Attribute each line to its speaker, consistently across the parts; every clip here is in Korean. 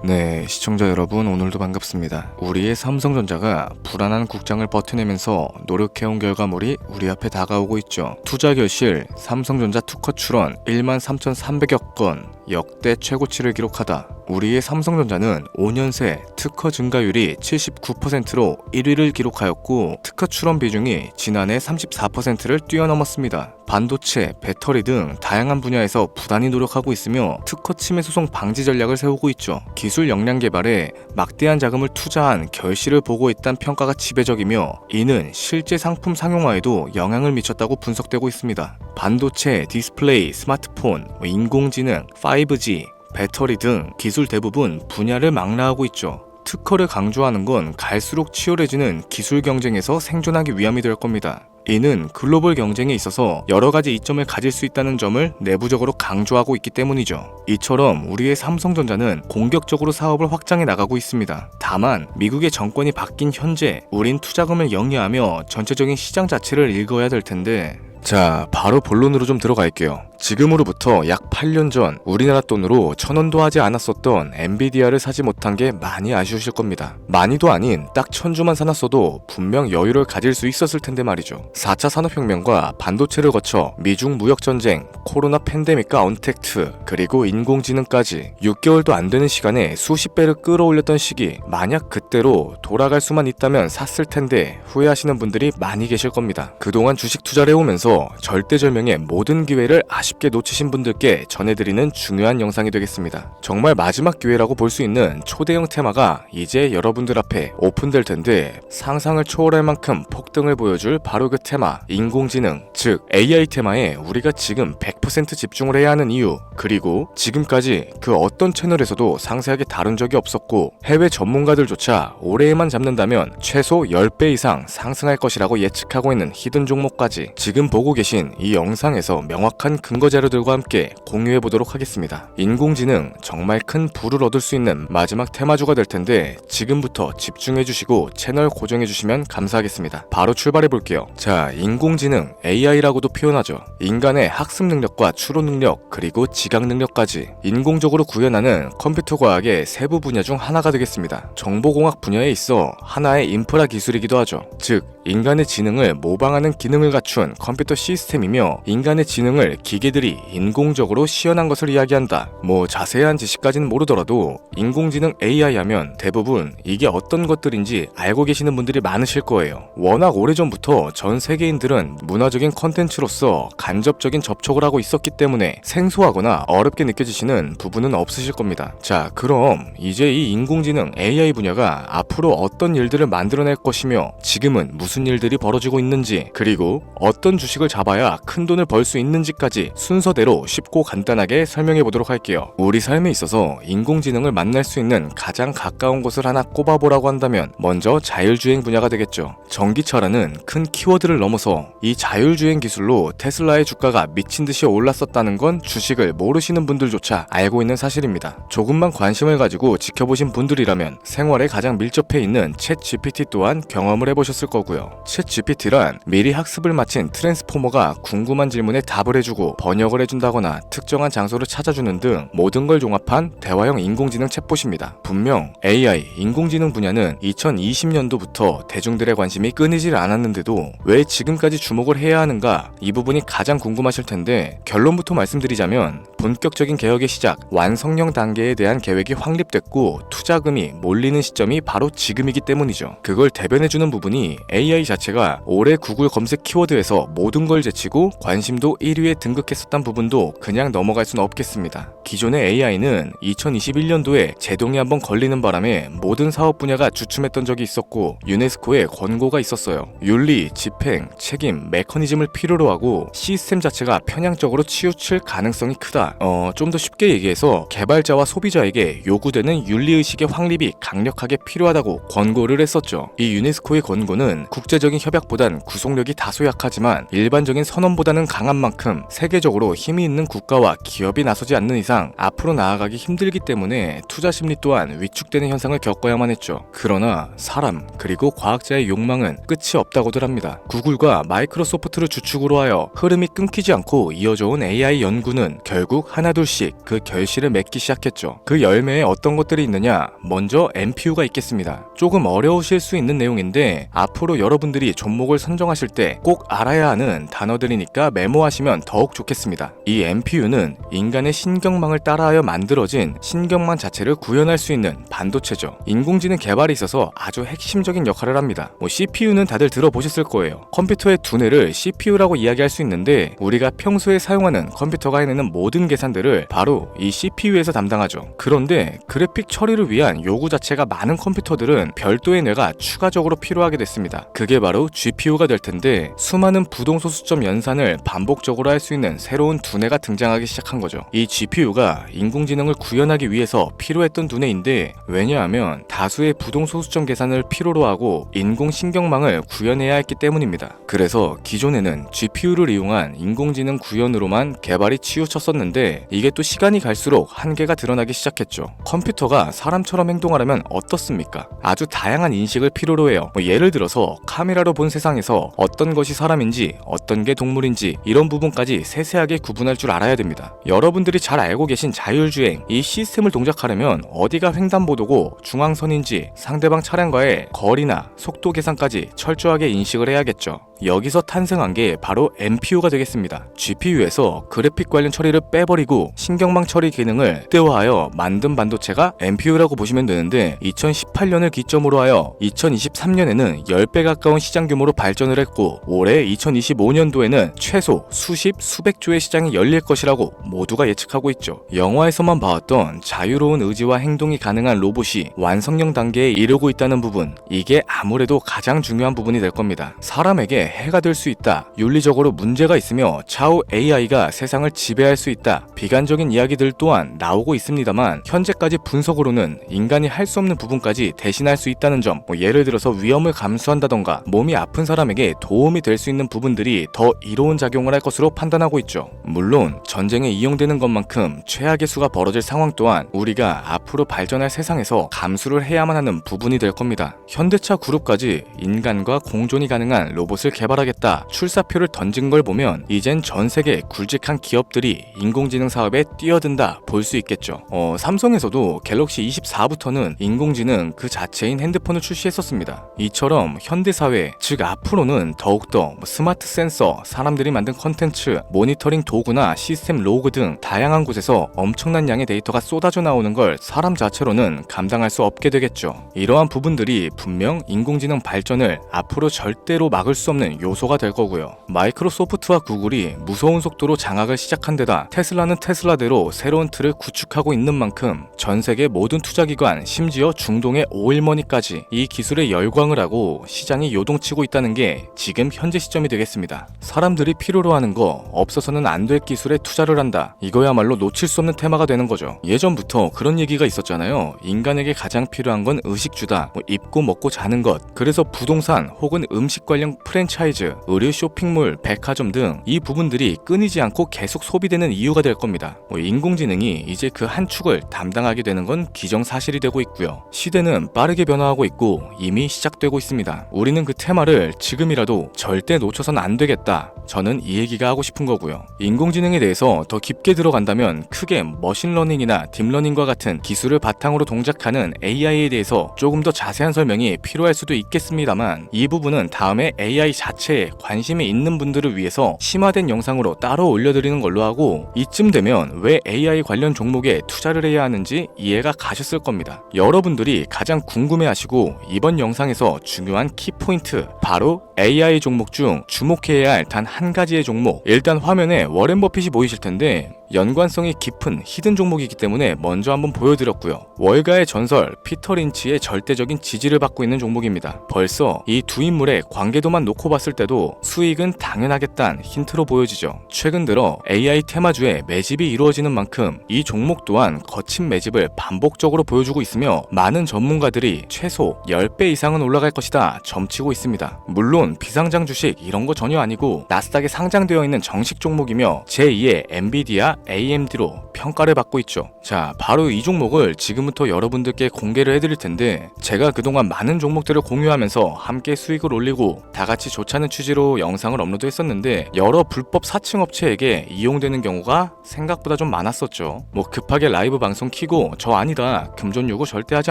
Speaker 1: 네, 시청자 여러분 오늘도 반갑습니다. 우리의 삼성전자가 불안한 국장을 버텨내면서 노력해온 결과물이 우리 앞에 다가오고 있죠. 투자 결실, 삼성전자 투컷 출원 13,300여 건, 역대 최고치를 기록하다. 우리의 삼성전자는 5년 새 특허 증가율이 79%로 1위를 기록하였고, 특허 출원 비중이 지난해 34%를 뛰어넘었습니다. 반도체, 배터리 등 다양한 분야에서 부단히 노력하고 있으며 특허 침해 소송 방지 전략을 세우고 있죠. 기술 역량 개발에 막대한 자금을 투자한 결실을 보고 있다는 평가가 지배적이며, 이는 실제 상품 상용화에도 영향을 미쳤다고 분석되고 있습니다. 반도체, 디스플레이, 스마트폰, 인공지능, 5G, 배터리 등 기술 대부분 분야를 망라하고 있죠. 특허를 강조하는 건 갈수록 치열해지는 기술 경쟁에서 생존하기 위함이 될 겁니다. 이는 글로벌 경쟁에 있어서 여러 가지 이점을 가질 수 있다는 점을 내부적으로 강조하고 있기 때문이죠. 이처럼 우리의 삼성전자는 공격적으로 사업을 확장해 나가고 있습니다. 다만 미국의 정권이 바뀐 현재 우린 투자금을 영위하며 전체적인 시장 자체를 읽어야 될 텐데, 자, 바로 본론으로 좀 들어갈게요. 지금으로부터 약 8년 전 우리나라 돈으로 1,000원도 하지 않았었던 엔비디아를 사지 못한 게 많이 아쉬우실 겁니다. 많이도 아닌 딱 1,000주만 사놨어도 분명 여유를 가질 수 있었을 텐데 말이죠. 4차 산업혁명과 반도체를 거쳐 미중 무역전쟁, 코로나 팬데믹과 언택트, 그리고 인공지능까지 6개월도 안 되는 시간에 수십 배를 끌어올렸던 시기, 만약 그때로 돌아갈 수만 있다면 샀을 텐데 후회하시는 분들이 많이 계실 겁니다. 그동안 주식 투자를 해오면서 절대절명의 모든 기회를 아쉽게 놓치신 분들께 전해드리는 중요한 영상이 되겠습니다. 정말 마지막 기회라고 볼 수 있는 초대형 테마가 이제 여러분들 앞에 오픈될 텐데, 상상을 초월할 만큼 폭등을 보여줄 바로 그 테마, 인공지능, 즉 AI 테마에 우리가 지금 100% 집중을 해야 하는 이유, 그리고 지금까지 그 어떤 채널에서도 상세하게 다룬 적이 없었고 해외 전문가들조차 올해에만 잡는다면 최소 10배 이상 상승할 것이라고 예측하고 있는 히든 종목까지 지금 보고 계신 이 영상에서 명확한 근거 자료들과 함께 공유해 보도록 하겠습니다. 인공지능, 정말 큰 부를 얻을 수 있는 마지막 테마주가 될 텐데 지금부터 집중해 주시고 채널 고정해 주시면 감사하겠습니다. 바로 출발해 볼게요. 자, 인공지능, AI라고도 표현하죠. 인간의 학습 능력과 추론 능력, 그리고 지각 능력까지 인공적으로 구현하는 컴퓨터 과학의 세부 분야 중 하나가 되겠습니다. 정보공학 분야에 있어 하나의 인프라 기술이기도 하죠. 즉, 인간의 지능을 모방하는 기능을 갖춘 컴퓨터 시스템이며, 인간의 지능을 기계들이 인공적으로 시연한 것을 이야기한다. 뭐 자세한 지식까지는 모르더라도 인공지능 AI 하면 대부분 이게 어떤 것들인지 알고 계시는 분들이 많으실 거예요. 워낙 오래전부터 전 세계인들은 문화적인 컨텐츠로서 간접적인 접촉을 하고 있었기 때문에 생소하거나 어렵게 느껴지시는 부분은 없으실 겁니다. 자, 그럼 이제 이 인공지능 AI 분야가 앞으로 어떤 일들을 만들어낼 것이며 지금은 무슨 일들이 벌어지고 있는지, 그리고 어떤 주식을 잡아야 큰 돈을 벌 수 있는지까지 순서대로 쉽고 간단하게 설명해 보도록 할게요. 우리 삶에 있어서 인공지능을 만날 수 있는 가장 가까운 곳을 하나 꼽아보라고 한다면 먼저 자율주행 분야가 되겠죠. 전기차라는 큰 키워드를 넘어서 이 자율주행 기술로 테슬라의 주가가 미친 듯이 올랐었다는 건 주식을 모르시는 분들조차 알고 있는 사실입니다. 조금만 관심을 가지고 지켜보신 분들이라면 생활에 가장 밀접해 있는 챗 GPT 또한 경험을 해보셨을 거고요. 챗 GPT란 미리 학습을 마친 트랜스포머가 궁금한 질문에 답을 해주고 번역을 해준다거나 특정한 장소를 찾아주는 등 모든 걸 종합한 대화형 인공지능 챗봇입니다. 분명 AI, 인공지능 분야는 2020년도부터 대중들의 관심이 끊이질 않았는데도 왜 지금까지 주목을 해야 하는가, 이 부분이 가장 궁금하실 텐데, 결론부터 말씀드리자면 본격적인 개혁의 시작, 완성형 단계에 대한 계획이 확립됐고 투자금이 몰리는 시점이 바로 지금이기 때문이죠. 그걸 대변해주는 부분이 AI 자체가 올해 구글 검색 키워드에서 모든 걸 제치고 관심도 1위에 등극했었던 부분도 그냥 넘어갈 수는 없겠습니다. 기존의 AI는 2021년도에 제동이 한번 걸리는 바람에 모든 사업 분야가 주춤했던 적이 있었고 유네스코의 권고가 있었어요. 윤리, 집행, 책임, 메커니즘을 필요로 하고 시스템 자체가 편향적으로 치우칠 가능성이 크다. 좀 더 쉽게 얘기해서 개발자와 소비자에게 요구되는 윤리의식의 확립이 강력하게 필요하다고 권고를 했었죠. 이 유네스코의 권고는 국제적인 협약보단 구속력이 다소 약하지만 일반적인 선언보다는 강한 만큼 세계적으로 힘이 있는 국가와 기업이 나서지 않는 이상 앞으로 나아가기 힘들기 때문에 투자 심리 또한 위축되는 현상을 겪어야만 했죠. 그러나 사람 그리고 과학자의 욕망은 끝이 없다고들 합니다. 구글과 마이크로소프트를 주축으로 하여 흐름이 끊기지 않고 이어져온 AI 연구는 결국 하나둘씩 그 결실을 맺기 시작했죠. 그 열매에 어떤 것들이 있느냐? 먼저 NPU가 있겠습니다. 조금 어려우실 수 있는 내용인데 앞으로 여러분들이 종목을 선정하실 때 꼭 알아야 하는 단어들이니까 메모하시면 더욱 좋겠습니다. 이 NPU는 인간의 신경망을 따라하여 만들어진 신경망 자체를 구현할 수 있는 반도체죠. 인공지능 개발에 있어서 아주 핵심적인 역할을 합니다. CPU는 다들 들어보셨을 거예요. 컴퓨터의 두뇌를 CPU라고 이야기할 수 있는데 우리가 평소에 사용하는 컴퓨터가 해내는 모든 계산들을 바로 이 CPU에서 담당하죠. 그런데 그래픽 처리를 위한 요구 자체가 많은 컴퓨터들은 별도의 뇌가 추가적으로 필요하게 됐습니다. 그게 바로 GPU가 될 텐데 수많은 부동소수점 연산을 반복적으로 할 수 있는 새로운 두뇌가 등장하기 시작한 거죠. 이 GPU가 인공지능을 구현하기 위해서 필요했던 두뇌인데 왜냐하면 다수의 부동소수점 계산을 필요로 하고 인공신경망을 구현해야 했기 때문입니다. 그래서 기존에는 GPU를 이용한 인공지능 구현으로만 개발이 치우쳤었는데 이게 또 시간이 갈수록 한계가 드러나기 시작했죠. 컴퓨터가 사람처럼 행동하려면 어떻습니까? 아주 다양한 인식을 필요로 해요. 예를 들어서 카메라로 본 세상에서 어떤 것이 사람인지 어떤 게 동물인지 이런 부분까지 세세하게 구분할 줄 알아야 됩니다. 여러분들이 잘 알고 계신 자율주행 이 시스템을 동작하려면 어디가 횡단보도고 중앙선인지 상대방 차량과의 거리나 속도 계산까지 철저하게 인식을 해야겠죠. 여기서 탄생한 게 바로 NPU가 되겠습니다. GPU에서 그래픽 관련 처리를 빼버리고 신경망 처리 기능을 극대화하여 만든 반도체가 NPU라고 보시면 되는데 2018년을 기점으로 하여 2023년에는 10배 가까운 시장 규모로 발전을 했고 올해 2025년도에는 최소 수십 수백조의 시장이 열릴 것이라고 모두가 예측하고 있죠. 영화에서만 봐왔던 자유로운 의지와 행동이 가능한 로봇이 완성형 단계에 이르고 있다는 부분, 이게 아무래도 가장 중요한 부분이 될 겁니다. 사람에게 해가 될 수 있다, 윤리적으로 문제가 있으며 차후 AI가 세상을 지배할 수 있다, 비관적인 이야기들 또한 나오고 있습니다만 현재까지 분석으로는 인간이 할 수 없는 부분까지 대신할 수 있다는 점, 예를 들어서 위험을 감수한다던가 몸이 아픈 사람에게 도움이 될 수 있는 부분들이 더 이로운 작용을 할 것으로 판단하고 있죠. 물론 전쟁에 이용되는 것만큼 최악의 수가 벌어질 상황 또한 우리가 앞으로 발전할 세상에서 감수를 해야만 하는 부분이 될 겁니다. 현대차 그룹까지 인간과 공존이 가능한 로봇을 개발하겠다 출사표를 던진 걸 보면 이젠 전 세계 굵직한 기업들이 인공지능 사업에 뛰어든다 볼 수 있겠죠. 삼성에서도 갤럭시 24부터는 인공지능 그 자체인 핸드폰을 출시했었습니다. 이처럼 현대사회, 즉 앞으로는 더욱더 스마트 센서, 사람들이 만든 컨텐츠, 모니터링 도구나 시스템 로그 등 다양한 곳에서 엄청난 양의 데이터가 쏟아져 나오는 걸 사람 자체로는 감당할 수 없게 되겠죠. 이러한 부분들이 분명 인공지능 발전을 앞으로 절대로 막을 수 없는 요소가 될 거고요. 마이크로소프트와 구글이 무서운 속도로 장악을 시작한 데다 테슬라는 테슬라대로 새로운 틀을 구축하고 있는 만큼 전 세계 모든 투자기관, 심지어 중동의 오일머니까지 이 기술에 열광을 하고 시장이 요동치고 있다는 게 지금 현재 시점이 되겠습니다. 사람들이 필요로 하는 거, 없어서는 안 될 기술에 투자를 한다. 이거야말로 놓칠 수 없는 테마가 되는 거죠. 예전부터 그런 얘기가 있었잖아요. 인간에게 가장 필요한 건 의식주다. 입고 먹고 자는 것. 그래서 부동산 혹은 음식 관련 프랜차이즈, 의류 쇼핑몰, 백화점 등 이 부분들이 끊이지 않고 계속 소비되는 이유가 될 겁니다. 인공지능이 이제 그 한 축을 담당하게 되는 건 기정사실이 되고 있고요. 시대는 빠르게 변화하고 있고 이미 시작되고 있습니다. 우리는 그 테마를 지금이라도 절대 놓쳐선 안 되겠다. 저는 이 얘기가 하고 싶은 거고요. 인공지능에 대해서 더 깊게 들어간다면 크게 머신러닝이나 딥러닝과 같은 기술을 바탕으로 동작하는 AI에 대해서 조금 더 자세한 설명이 필요할 수도 있겠습니다만 이 부분은 다음에 AI 자체에 관심이 있는 분들을 위해서 심화된 영상으로 따로 올려드리는 걸로 하고 이쯤 되면 왜 AI 관련 종목에 투자를 해야 하는지 이해가 가셨을 겁니다. 여러분들이 가장 궁금해하시고 이번 영상에서 중요한 키포인트 바로 AI 종목 중 주목해야 할 단 한 가지의 종목. 일단 화면에 워렌 버핏이 보이실 텐데 연관성이 깊은 히든 종목이기 때문에 먼저 한번 보여드렸고요. 월가의 전설 피터 린치의 절대적인 지지를 받고 있는 종목입니다. 벌써 이 두 인물의 관계도만 놓고 봤을 때도 수익은 당연하겠다는 힌트로 보여지죠. 최근 들어 AI 테마주에 매집이 이루어지는 만큼 이 종목 또한 거친 매집을 반복적으로 보여주고 있으며 많은 전문가들이 최소 10배 이상은 올라갈 것이다 점치고 있습니다. 물론 비상장 주식 이런 거 전혀 아니고 나스닥에 상장되어 있는 정식 종목이며 제2의 엔비디아 AMD로 평가를 받고 있죠. 자, 바로 이 종목을 지금부터 여러분들께 공개를 해드릴 텐데 제가 그동안 많은 종목들을 공유하면서 함께 수익을 올리고 다같이 좋자는 취지로 영상을 업로드 했었는데 여러 불법 사칭 업체에게 이용되는 경우가 생각보다 좀 많았었죠. 뭐 급하게 라이브 방송 키고 저 아니다, 금전 요구 절대 하지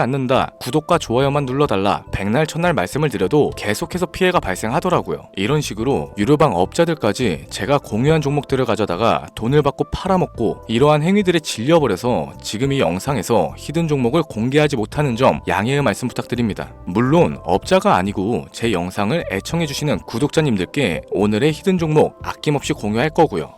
Speaker 1: 않는다, 구독과 좋아요만 눌러달라, 백날 첫날 말씀을 드려도 계속해서 피해가 발생하더라고요. 이런 식으로 유료방 업자들까지 제가 공유한 종목들을 가져다가 돈을 받고 팔아먹고 이러한 행위들에 질려버려서 지금 이 영상에서 히든 종목을 공개하지 못하는 점 양해의 말씀 부탁드립니다. 물론 업자가 아니고 제 영상을 애청해주시는 구독자님들께 오늘의 히든 종목 아낌없이 공유할 거고요.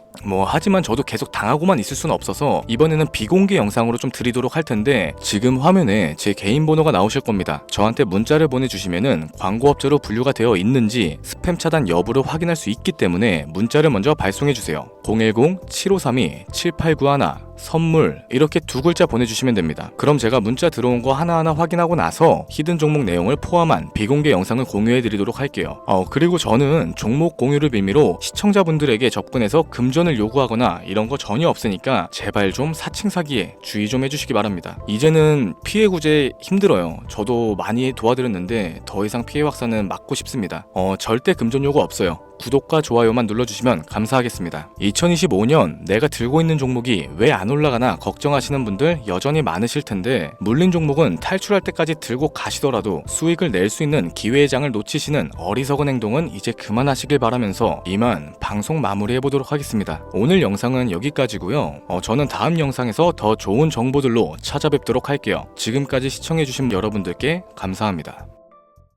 Speaker 1: 하지만 저도 계속 당하고만 있을 수는 없어서 이번에는 비공개 영상으로 좀 드리도록 할 텐데 지금 화면에 제 개인 번호가 나오실 겁니다. 저한테 문자를 보내주시면은 광고업자로 분류가 되어 있는지 스팸 차단 여부를 확인할 수 있기 때문에 문자를 먼저 발송해주세요. 010-7532-7891 선물 이렇게 두 글자 보내주시면 됩니다. 그럼 제가 문자 들어온 거 하나하나 확인하고 나서 히든 종목 내용을 포함한 비공개 영상을 공유해드리도록 할게요. 그리고 저는 종목 공유를 빌미로 시청자분들에게 접근해서 금전을 요구하거나 이런 거 전혀 없으니까 제발 좀 사칭 사기에 주의 좀 해주시기 바랍니다. 이제는 피해 구제 힘들어요. 저도 많이 도와드렸는데 더 이상 피해 확산은 막고 싶습니다. 절대 금전 요구 없어요. 구독과 좋아요만 눌러주시면 감사하겠습니다. 2025년 내가 들고 있는 종목이 왜 안 올라가나 걱정하시는 분들 여전히 많으실 텐데 물린 종목은 탈출할 때까지 들고 가시더라도 수익을 낼 수 있는 기회의 장을 놓치시는 어리석은 행동은 이제 그만하시길 바라면서 이만 방송 마무리해보도록 하겠습니다. 오늘 영상은 여기까지고요. 저는 다음 영상에서 더 좋은 정보들로 찾아뵙도록 할게요. 지금까지 시청해주신 여러분들께 감사합니다.